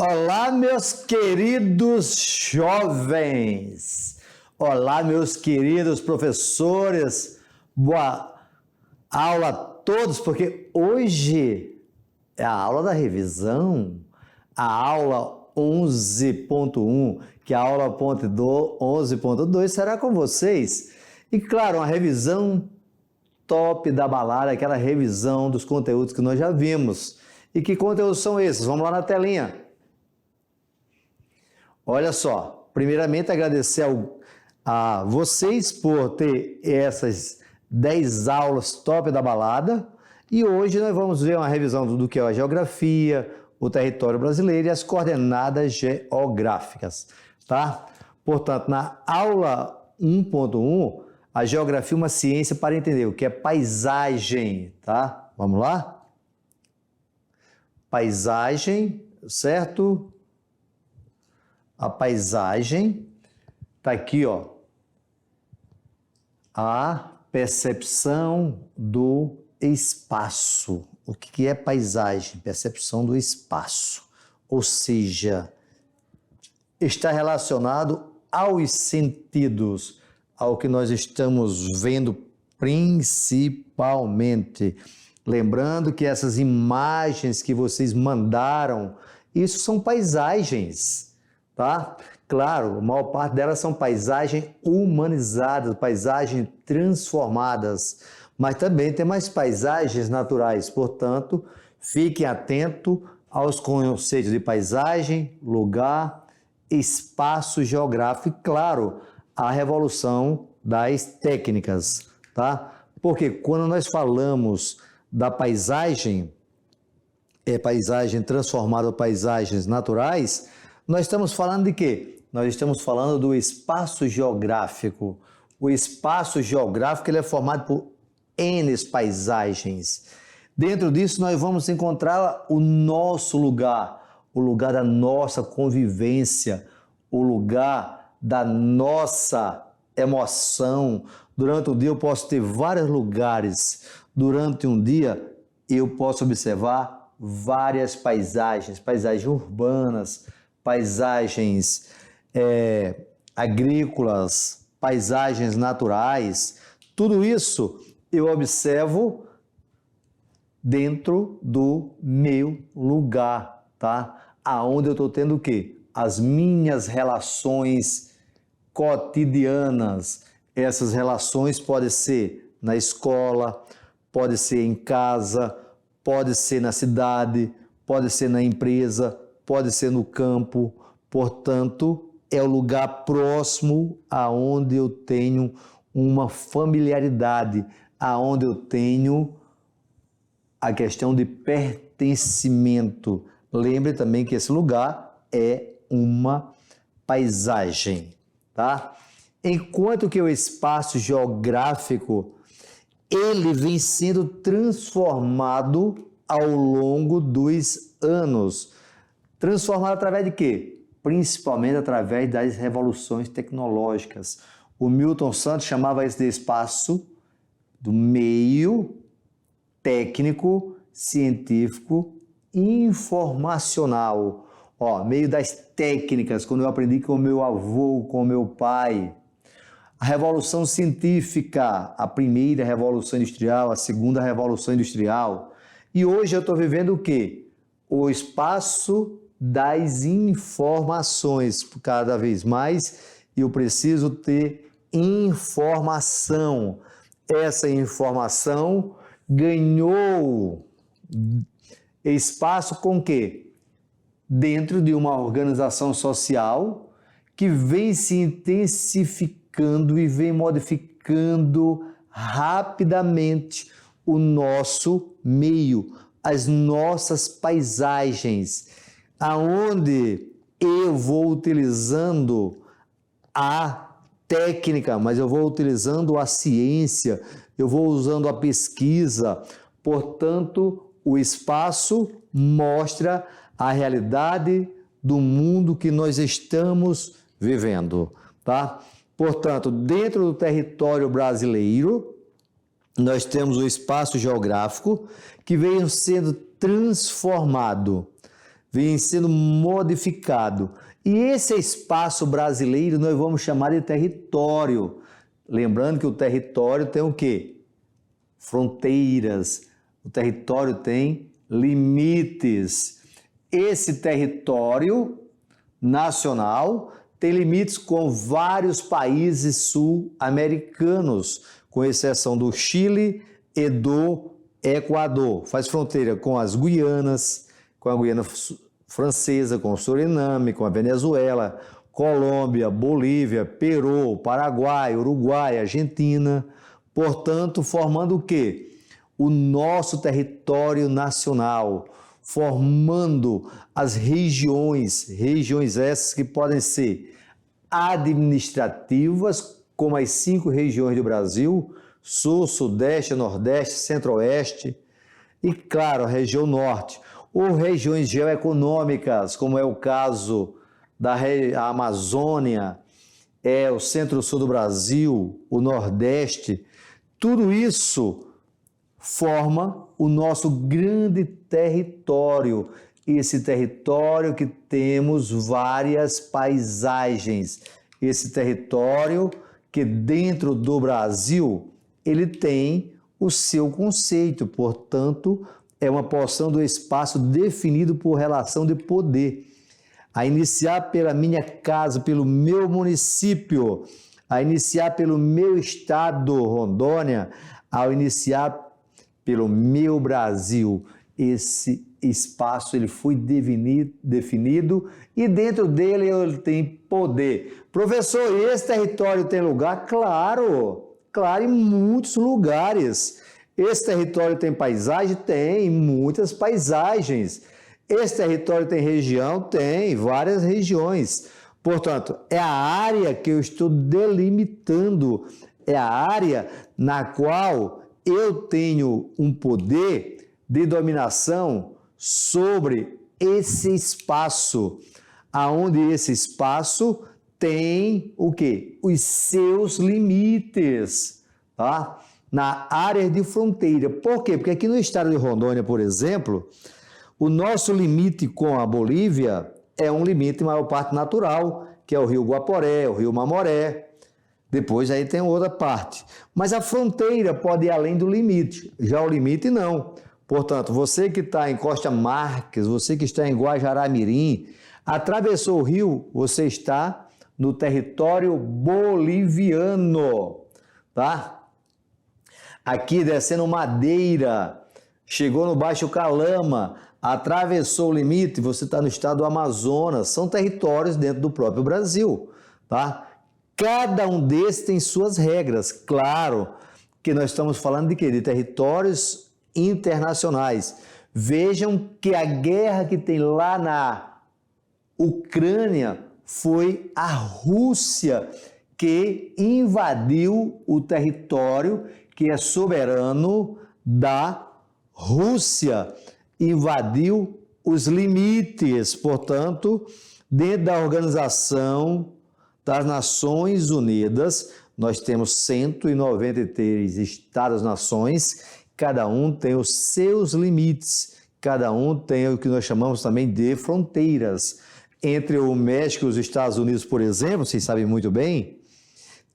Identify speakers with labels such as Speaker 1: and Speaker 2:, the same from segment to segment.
Speaker 1: Olá, meus queridos jovens! Olá, meus queridos professores! Boa aula a todos, porque hoje é a aula da revisão, a aula 11.1, que a aula 11.2 será com vocês. E claro, uma revisão top da balada, aquela revisão dos conteúdos que nós já vimos. E que conteúdos são esses? Vamos lá na telinha. Olha só, primeiramente agradecer a vocês por ter essas 10 aulas top da balada, e hoje nós vamos ver uma revisão do que é a geografia, o território brasileiro e as coordenadas geográficas, tá? Portanto, na aula 1.1, a geografia é uma ciência para entender o que é paisagem, tá? Vamos lá? Paisagem, certo? A paisagem está aqui, ó. A percepção do espaço. O que é paisagem? Percepção do espaço. Ou seja, está relacionado aos sentidos, ao que nós estamos vendo principalmente. Lembrando que essas imagens que vocês mandaram, isso são paisagens. Tá? Claro, a maior parte delas são paisagens humanizadas, paisagens transformadas, mas também tem mais paisagens naturais, portanto, fiquem atentos aos conceitos de paisagem, lugar, espaço geográfico e, claro, a revolução das técnicas, tá? Porque quando nós falamos da paisagem, paisagem transformada, paisagens naturais, nós estamos falando de quê? Nós estamos falando do espaço geográfico. O espaço geográfico ele é formado por N paisagens. Dentro disso, nós vamos encontrar o nosso lugar, o lugar da nossa convivência, o lugar da nossa emoção. Durante o dia, eu posso ter vários lugares. Durante um dia, eu posso observar várias paisagens, paisagens urbanas, paisagens agrícolas, paisagens naturais, tudo isso eu observo dentro do meu lugar, tá? Aonde eu estou tendo o quê? As minhas relações cotidianas. Essas relações podem ser na escola, pode ser em casa, pode ser na cidade, pode ser na empresa, pode ser no campo, portanto, é o lugar próximo aonde eu tenho uma familiaridade, aonde eu tenho a questão de pertencimento. Lembre também que esse lugar é uma paisagem, tá? Enquanto que o espaço geográfico, ele vem sendo transformado ao longo dos anos. Transformado através de quê? Principalmente através das revoluções tecnológicas. O Milton Santos chamava isso de espaço do meio técnico, científico, informacional. Meio das técnicas, quando eu aprendi com o meu avô, com o meu pai. A revolução científica, a primeira revolução industrial, a segunda revolução industrial. E hoje eu estou vivendo o quê? O espaço das informações. Cada vez mais eu preciso ter informação. Essa informação ganhou espaço com quê? Dentro de uma organização social que vem se intensificando e vem modificando rapidamente o nosso meio, as nossas paisagens, aonde eu vou utilizando a técnica, mas eu vou utilizando a ciência, eu vou usando a pesquisa. Portanto, o espaço mostra a realidade do mundo que nós estamos vivendo, tá? Portanto, dentro do território brasileiro, nós temos o espaço geográfico que veio sendo transformado vem sendo modificado. E esse espaço brasileiro nós vamos chamar de território. Lembrando que o território tem o quê? Fronteiras. O território tem limites. Esse território nacional tem limites com vários países sul-americanos, com exceção do Chile e do Equador. Faz fronteira com as Guianas, com a Guiana Francesa, com o Suriname, com a Venezuela, Colômbia, Bolívia, Peru, Paraguai, Uruguai, Argentina. Portanto, formando o quê? O nosso território nacional, formando as regiões essas que podem ser administrativas, como as 5 regiões do Brasil, Sul, Sudeste, Nordeste, Centro-Oeste e, claro, a região Norte, ou regiões geoeconômicas, como é o caso da Amazônia, o Centro-Sul do Brasil, o Nordeste. Tudo isso forma o nosso grande território, esse território que temos várias paisagens, esse território que dentro do Brasil ele tem o seu conceito, portanto, é uma porção do espaço definido por relação de poder. A iniciar pela minha casa, pelo meu município, a iniciar pelo meu estado, Rondônia, ao iniciar pelo meu Brasil. Esse espaço ele foi definido e dentro dele ele tem poder. Professor, e esse território tem lugar? Claro, em muitos lugares. Esse território tem paisagem? Tem, muitas paisagens. Esse território tem região? Tem, várias regiões. Portanto, é a área que eu estou delimitando, é a área na qual eu tenho um poder de dominação sobre esse espaço, aonde esse espaço tem o quê? Os seus limites, tá? Na área de fronteira. Por quê? Porque aqui no estado de Rondônia, por exemplo, o nosso limite com a Bolívia é um limite, maior parte natural, que é o rio Guaporé, o rio Mamoré. Depois aí tem outra parte. Mas a fronteira pode ir além do limite, já o limite não. Portanto, você que está em Costa Marques, você que está em Guajará-Mirim, atravessou o rio, você está no território boliviano, tá? Aqui descendo Madeira, chegou no Baixo Calama, atravessou o limite, você está no estado do Amazonas, são territórios dentro do próprio Brasil, tá? Cada um desses tem suas regras, claro que nós estamos falando de quê? De territórios internacionais. Vejam que a guerra que tem lá na Ucrânia foi a Rússia que invadiu o território que é soberano da Rússia, invadiu os limites, portanto, dentro da Organização das Nações Unidas, nós temos 193 Estados-nações, cada um tem os seus limites, cada um tem o que nós chamamos também de fronteiras. Entre o México e os Estados Unidos, por exemplo, vocês sabem muito bem,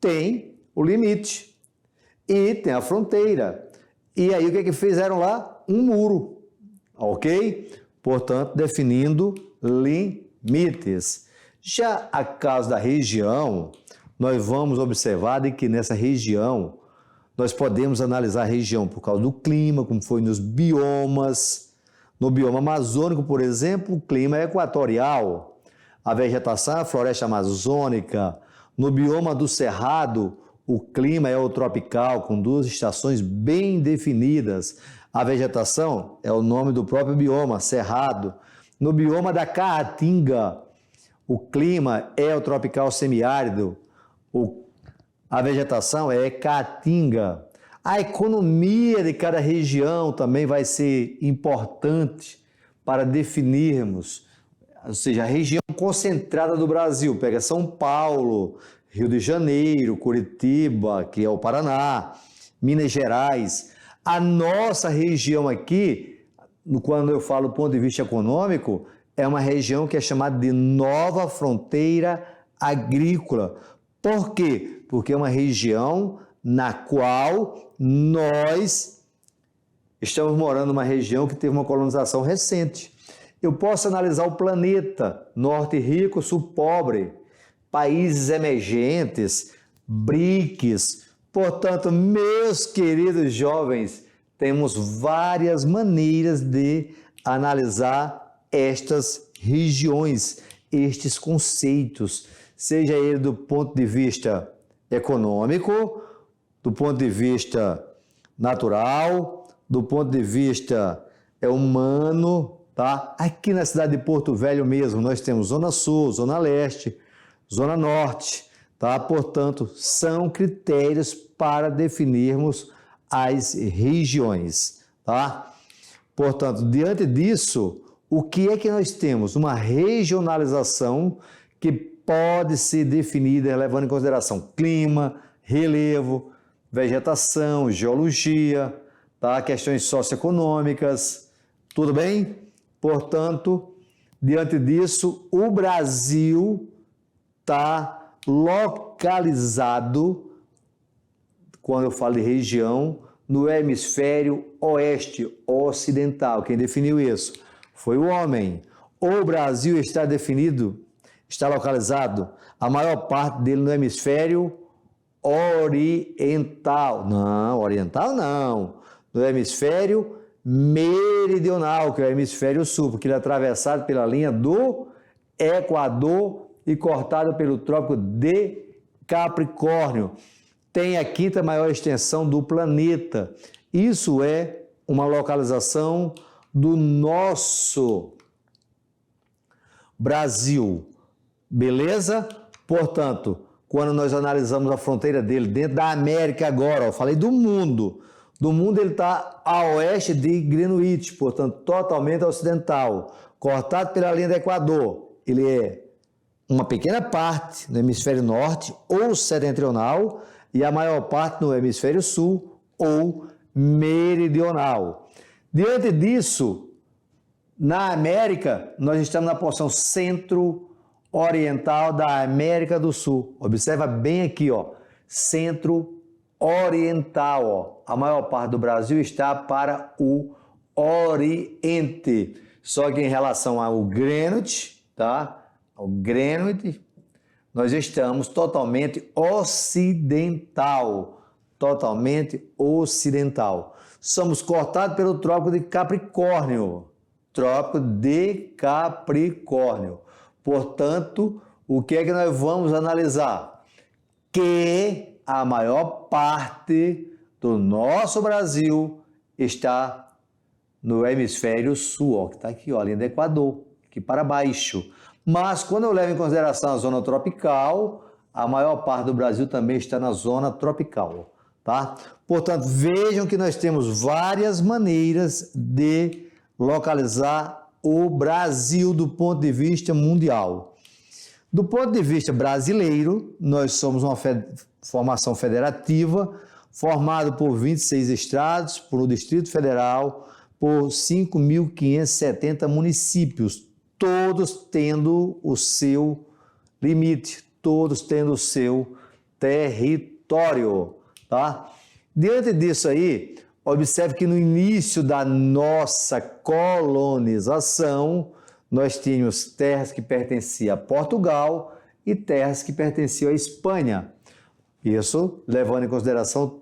Speaker 1: tem o limite e tem a fronteira. E aí o que é que fizeram lá? Um muro, ok? Portanto, definindo limites. Já a causa da região, nós vamos observar de que nessa região, nós podemos analisar a região por causa do clima, como foi nos biomas. No bioma amazônico, por exemplo, o clima é equatorial. A vegetação é a floresta amazônica. No bioma do Cerrado, o clima é o tropical, com 2 estações bem definidas. A vegetação é o nome do próprio bioma, Cerrado. No bioma da Caatinga, o clima é o tropical semiárido. A vegetação é Caatinga. A economia de cada região também vai ser importante para definirmos, ou seja, a região concentrada do Brasil, pega São Paulo, Rio de Janeiro, Curitiba, que é o Paraná, Minas Gerais. A nossa região aqui, quando eu falo do ponto de vista econômico, é uma região que é chamada de nova fronteira agrícola. Por quê? Porque é uma região na qual nós estamos morando numa região que teve uma colonização recente. Eu posso analisar o planeta, norte rico, sul pobre, países emergentes, BRICS. Portanto, meus queridos jovens, temos várias maneiras de analisar estas regiões, estes conceitos, seja ele do ponto de vista econômico, do ponto de vista natural, do ponto de vista humano, tá? Aqui na cidade de Porto Velho mesmo, nós temos Zona Sul, Zona Leste, Zona Norte, tá? Portanto, são critérios para definirmos as regiões, tá? Portanto, diante disso, o que é que nós temos? Uma regionalização que pode ser definida levando em consideração clima, relevo, vegetação, geologia, tá? Questões socioeconômicas, tudo bem? Portanto, diante disso, o Brasil está localizado, quando eu falo de região, no hemisfério oeste ocidental. Quem definiu isso foi o homem. O Brasil está localizado, a maior parte dele no hemisfério oriental. Não, oriental não. No hemisfério meridional, que é o hemisfério sul, porque ele é atravessado pela linha do Equador e cortado pelo Trópico de Capricórnio. Tem a quinta maior extensão do planeta. Isso é uma localização do nosso Brasil. Beleza? Portanto, quando nós analisamos a fronteira dele dentro da América agora, eu falei do mundo. Do mundo ele está a oeste de Greenwich, portanto, totalmente ocidental. Cortado pela linha do Equador. Ele é uma pequena parte no hemisfério norte ou setentrional e a maior parte no hemisfério sul ou meridional. Diante disso, na América, nós estamos na porção centro-oriental da América do Sul. Observa bem aqui, ó, centro-oriental, ó. A maior parte do Brasil está para o Oriente. Só que em relação ao Greenwich, tá? Ao Greenwich, nós estamos totalmente ocidental. Totalmente ocidental. Somos cortados pelo Trópico de Capricórnio. Trópico de Capricórnio. Portanto, o que é que nós vamos analisar? Que a maior parte do nosso Brasil está no hemisfério sul, ó, que está aqui, ó, a linha do Equador, aqui para baixo. Mas quando eu levo em consideração a zona tropical, a maior parte do Brasil também está na zona tropical, tá? Portanto, vejam que nós temos várias maneiras de localizar o Brasil do ponto de vista mundial. Do ponto de vista brasileiro, nós somos uma formação federativa formada por 26 estados, por um Distrito Federal, por 5.570 municípios, todos tendo o seu limite, todos tendo o seu território, tá? Diante disso aí, observe que no início da nossa colonização, nós tínhamos terras que pertenciam a Portugal e terras que pertenciam à Espanha. Isso levando em consideração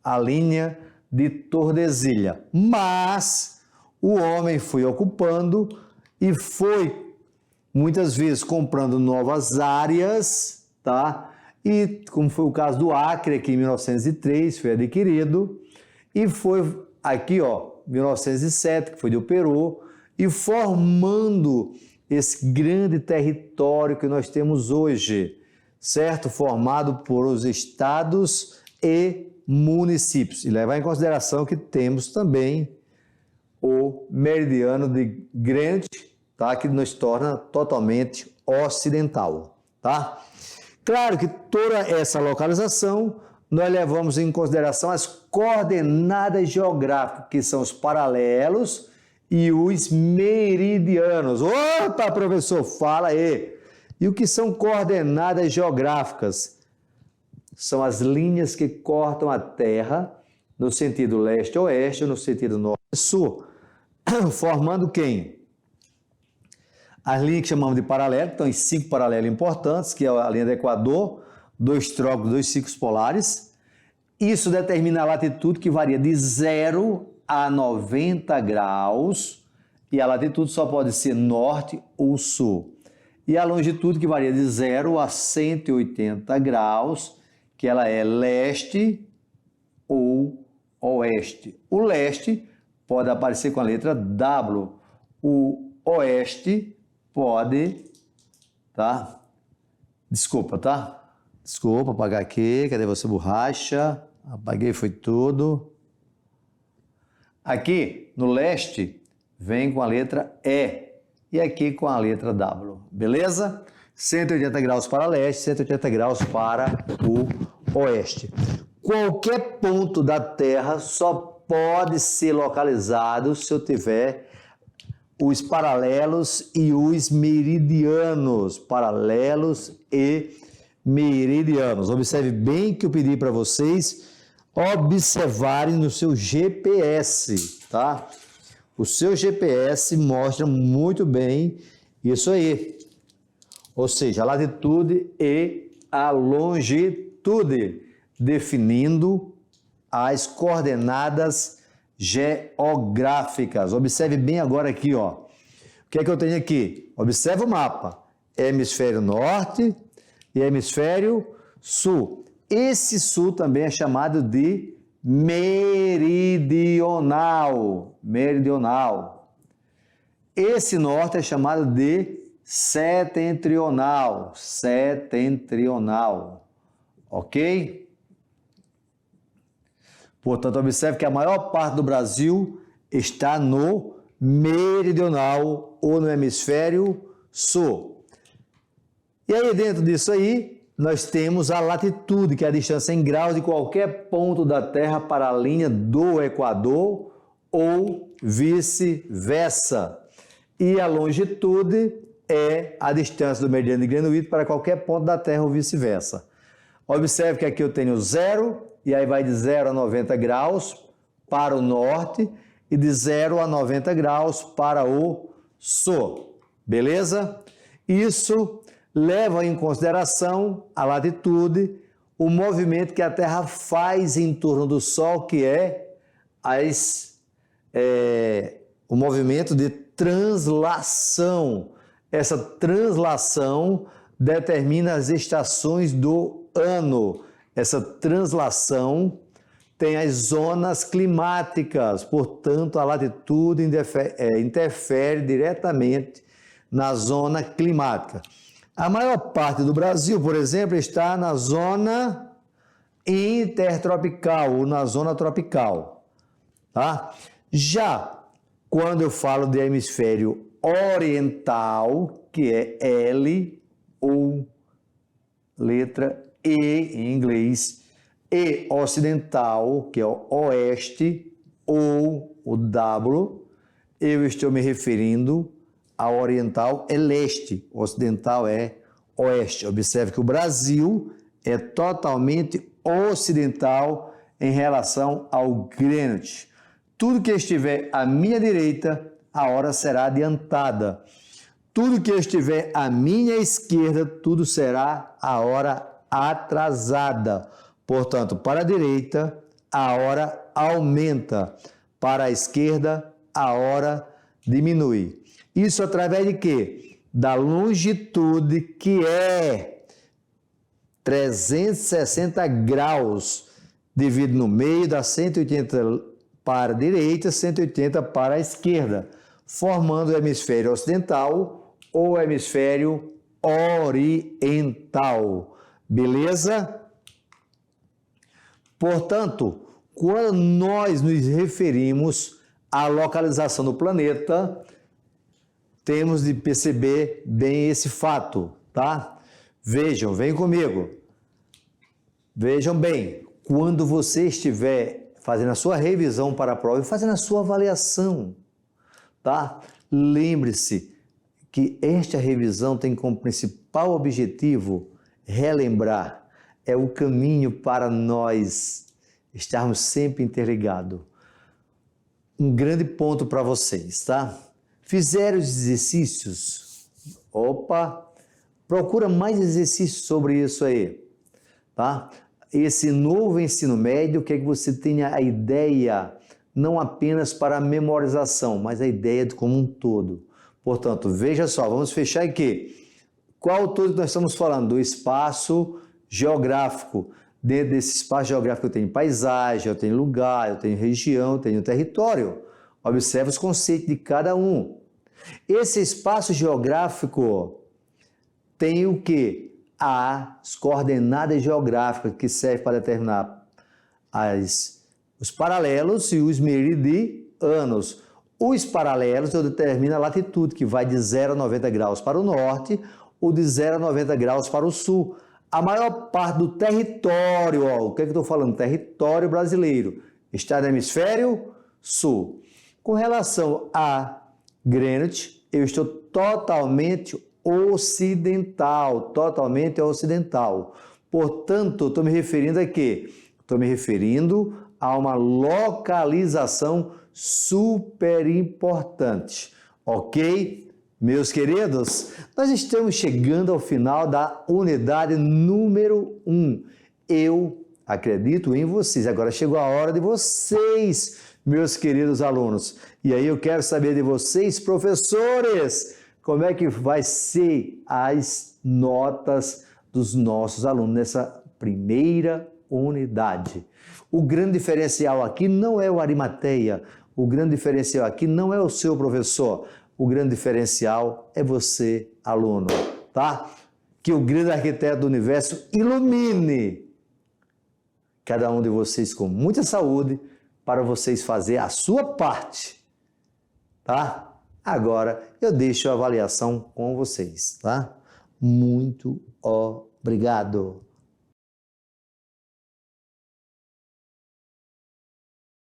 Speaker 1: a linha de Tordesilha. Mas o homem foi ocupando e foi muitas vezes comprando novas áreas, tá? E como foi o caso do Acre, que em 1903 foi adquirido, e foi aqui, ó, 1907, que foi do Peru, e formando esse grande território que nós temos hoje, certo? Formado por os estados e municípios. E levar em consideração que temos também o meridiano de Greenwich, tá? Que nos torna totalmente ocidental, tá? Claro que toda essa localização nós levamos em consideração as coordenadas geográficas, que são os paralelos e os meridianos. Opa, professor, fala aí. E o que são coordenadas geográficas? São as linhas que cortam a Terra no sentido leste-oeste ou no sentido norte-sul, formando quem? As linhas que chamamos de paralelo, então, 5 paralelos importantes, que é a linha do Equador, 2 trópicos, 2 ciclos polares. Isso determina a latitude, que varia de 0 a 90 graus, e a latitude só pode ser norte ou sul. E a longitude, que varia de 0 a 180 graus, que ela é leste ou oeste. O leste pode aparecer com a letra W, o oeste pode, tá? Desculpa, apagar aqui, cadê você, borracha? Apaguei, foi tudo. Aqui, no leste, vem com a letra E, e aqui com a letra W, beleza? 180 graus para leste, 180 graus para o oeste. Qualquer ponto da Terra só pode ser localizado se eu tiver os paralelos e os meridianos. Paralelos e meridianos. Observe bem que eu pedi para vocês observarem no seu GPS, tá? O seu GPS mostra muito bem isso aí. Ou seja, a latitude e a longitude, definindo as coordenadas geográficas. Observe bem agora aqui, ó. O que é que eu tenho aqui? Observe o mapa. Hemisfério norte e hemisfério sul. Esse sul também é chamado de meridional. Meridional. Esse norte é chamado de setentrional. Setentrional. Ok? Portanto, observe que a maior parte do Brasil está no meridional ou no hemisfério sul. E aí, dentro disso aí, nós temos a latitude, que é a distância em graus de qualquer ponto da Terra para a linha do Equador ou vice-versa. E a longitude é a distância do meridiano de Greenwich para qualquer ponto da Terra ou vice-versa. Observe que aqui eu tenho 0, e aí vai de 0 a 90 graus para o norte e de 0 a 90 graus para o sul. Beleza? Isso leva em consideração a latitude, o movimento que a Terra faz em torno do Sol, que é o movimento de translação. Essa translação determina as estações do ano. Essa translação tem as zonas climáticas, portanto, a latitude interfere diretamente na zona climática. A maior parte do Brasil, por exemplo, está na zona intertropical ou na zona tropical. Tá? Já quando eu falo de hemisfério oriental, que é L ou letra E em inglês, e ocidental, que é o oeste, ou o W, eu estou me referindo ao oriental é leste, o ocidental é oeste. Observe que o Brasil é totalmente ocidental em relação ao Greenwich. Tudo que estiver à minha direita, a hora será adiantada. Tudo que estiver à minha esquerda, tudo será a hora atrasada. Portanto, para a direita, a hora aumenta. Para a esquerda, a hora diminui. Isso através de quê? Da longitude, que é 360 graus, dividido no meio, dá 180 para a direita, 180 para a esquerda, formando o hemisfério ocidental ou hemisfério oriental. Beleza? Portanto, quando nós nos referimos à localização do planeta, temos de perceber bem esse fato, tá? Vejam, vem comigo. Vejam bem, quando você estiver fazendo a sua revisão para a prova e fazendo a sua avaliação, tá? Lembre-se que esta revisão tem como principal objetivo relembrar, é o caminho para nós estarmos sempre interligados. Um grande ponto para vocês, tá? Fizeram os exercícios? Opa! Procura mais exercícios sobre isso aí, tá? Esse novo ensino médio quer que você tenha a ideia, não apenas para a memorização, mas a ideia como um todo. Portanto, veja só, vamos fechar aqui. Qual todo que nós estamos falando? Do espaço geográfico. Dentro desse espaço geográfico eu tenho paisagem, eu tenho lugar, eu tenho região, eu tenho território. Observe os conceitos de cada um. Esse espaço geográfico tem o quê? As coordenadas geográficas que servem para determinar os paralelos e os meridianos. Os paralelos eu determino a latitude, que vai de 0 a 90 graus para o norte ou de 0 a 90 graus para o sul. A maior parte do território, o que é que eu estou falando? Território brasileiro, está no hemisfério sul. Com relação a Greenwich, eu estou totalmente ocidental, Portanto, estou me referindo a quê? Estou me referindo a uma localização super importante, ok? Meus queridos, nós estamos chegando ao final da unidade número 1. Eu acredito em vocês. Agora chegou a hora de vocês, meus queridos alunos. E aí eu quero saber de vocês, professores, como é que vai ser as notas dos nossos alunos nessa primeira unidade. O grande diferencial aqui não é o Arimateia, o grande diferencial aqui não é o seu professor, o grande diferencial é você, aluno, tá? Que o grande arquiteto do universo ilumine cada um de vocês com muita saúde para vocês fazer a sua parte, tá? Agora eu deixo a avaliação com vocês, tá? Muito obrigado.